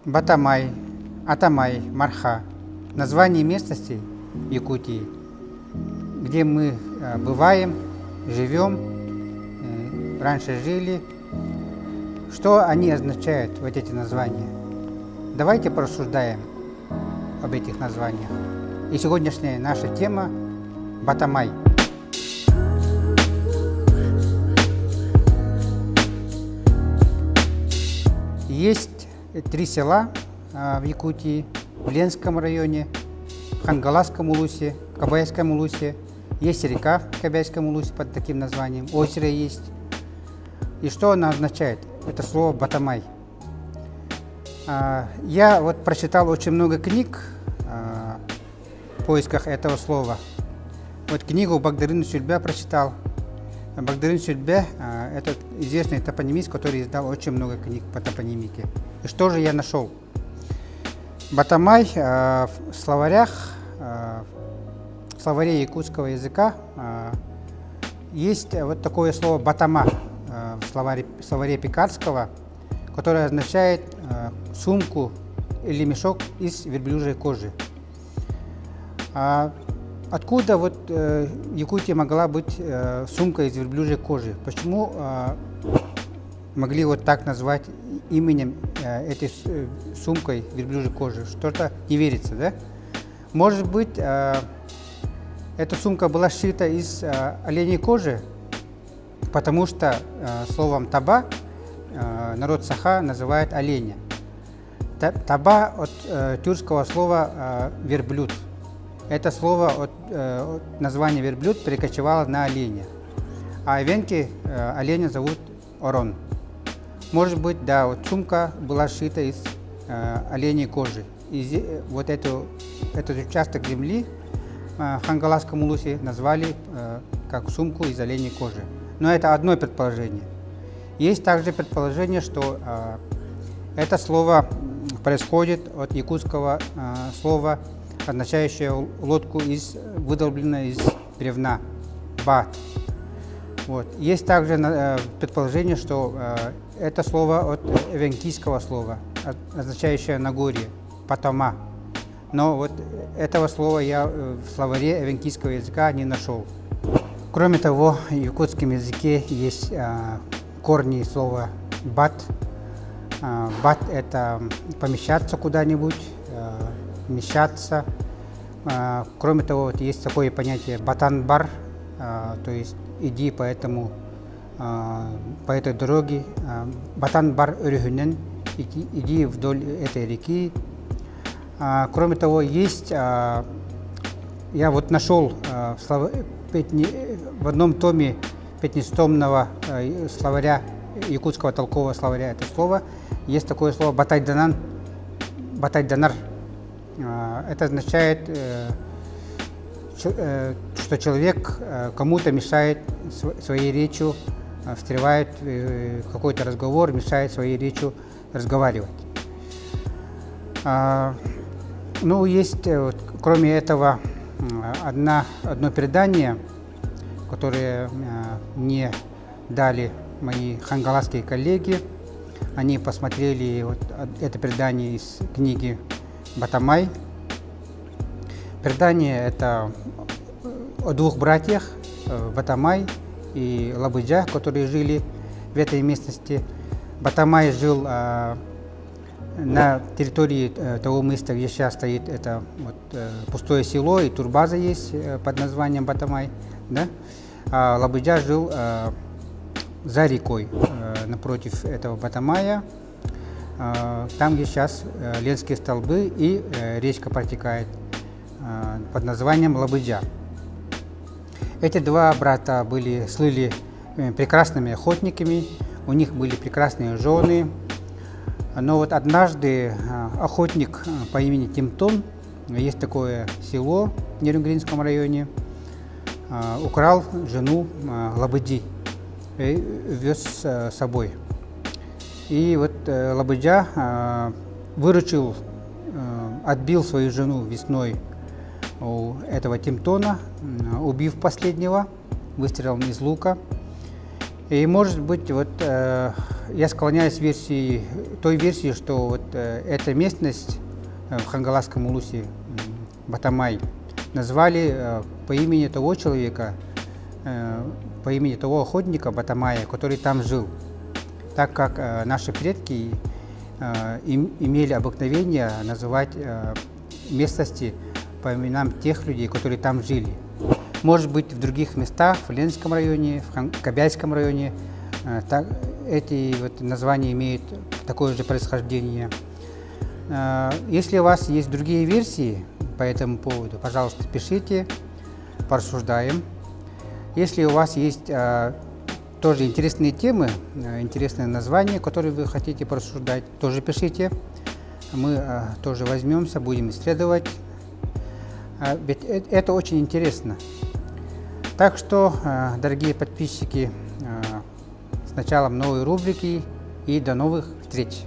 Батамай, Атамай, Марха – названия местностей в Якутии, где мы бываем, живем, раньше жили. Что они означают, вот эти названия? Давайте порассуждаем об этих названиях. И сегодняшняя наша тема – Батамай. Есть 3 села в Якутии, в Ленском районе, в Хангаласском улусе, в Кабайском улусе. Есть река в Кабайском улусе под таким названием, озеро есть. И что она означает? Это слово Батамай. Я вот прочитал очень много книг в поисках этого слова. Вот книгу Багдарын Сюльбе прочитал. Багдарын Сюльбе – это известный топонимист, который издал очень много книг по топонимике. И что же я нашел? Батамай в словарях, в словаре якутского языка есть вот такое слово «батама» в словаре Пекарского, которое означает сумку или мешок из верблюжьей кожи. Откуда вот в Якутии могла быть сумка из верблюжьей кожи? Почему могли вот так назвать именем этой сумкой верблюжьей кожи? Что-то не верится, да? Может быть, эта сумка была сшита из оленей кожи, потому что словом таба народ Саха называет оленя. Таба от тюркского слова верблюд. Это слово от названия верблюд перекочевало на оленя. А венки оленя зовут орон. Может быть, да, вот сумка была сшита из оленей кожи. И вот этот участок земли в Хангаласском улусе назвали как сумку из оленей кожи. Но это одно предположение. Есть также предположение, что это слово происходит от якутского слова, означающее лодку, выдолбленную из бревна, бат. Вот. Есть также предположение, что это слово от эвенкийского слова, означающее Нагорье, Патома. Но вот этого слова я в словаре эвенкийского языка не нашел. Кроме того, в якутском языке есть корни слова бат. Бат – это помещаться куда-нибудь, вмещаться. Кроме того, вот есть такое понятие батанбар, то есть иди по этой дороге, батанбар өрюхүнен, иди вдоль этой реки. Кроме того, есть, я вот нашел в одном томе пятнистомного словаря, якутского толкового словаря, это слово, есть такое слово батайданар. Это означает, что человек кому-то мешает своей речью, встревает в какой-то разговор, мешает своей речью разговаривать. Ну, есть, вот, кроме этого, одно предание, которое мне дали мои хангаласские коллеги. Они посмотрели вот это предание из книги Батамай. Предание это о 2 братьях, Батамай и Лабыджа, которые жили в этой местности. Батамай жил на территории того места, где сейчас стоит это вот, пустое село, и турбаза есть под названием Батамай. Да? А Лабыджа жил за рекой, напротив этого Батамая, там, где сейчас Ленские столбы и речка протекает под названием Лабыджа. Эти 2 брата слыли прекрасными охотниками, у них были прекрасные жены. Но вот однажды охотник по имени Тимтон, есть такое село в Нерюнгринском районе, украл жену Лабыджи и вез с собой. И вот Лабыджа выручил, отбил свою жену весной у этого Тимтона, убив последнего выстрелом из лука. И может быть, вот я склоняюсь к той версии, что вот эта местность в Хангаласском улусе, Батамай, назвали по имени того человека, по имени того охотника Батамая, который там жил, так как наши предки имели обыкновение называть местности по именам тех людей, которые там жили. Может быть, в других местах, в Ленинском районе, в Кобяйском районе, эти вот названия имеют такое же происхождение. Если у вас есть другие версии по этому поводу, пожалуйста, пишите, порассуждаем. Если у вас есть тоже интересные темы, интересные названия, которые вы хотите порассуждать, тоже пишите. Мы тоже возьмемся, будем исследовать. Ведь это очень интересно. Так что, дорогие подписчики, с началом новой рубрики и до новых встреч!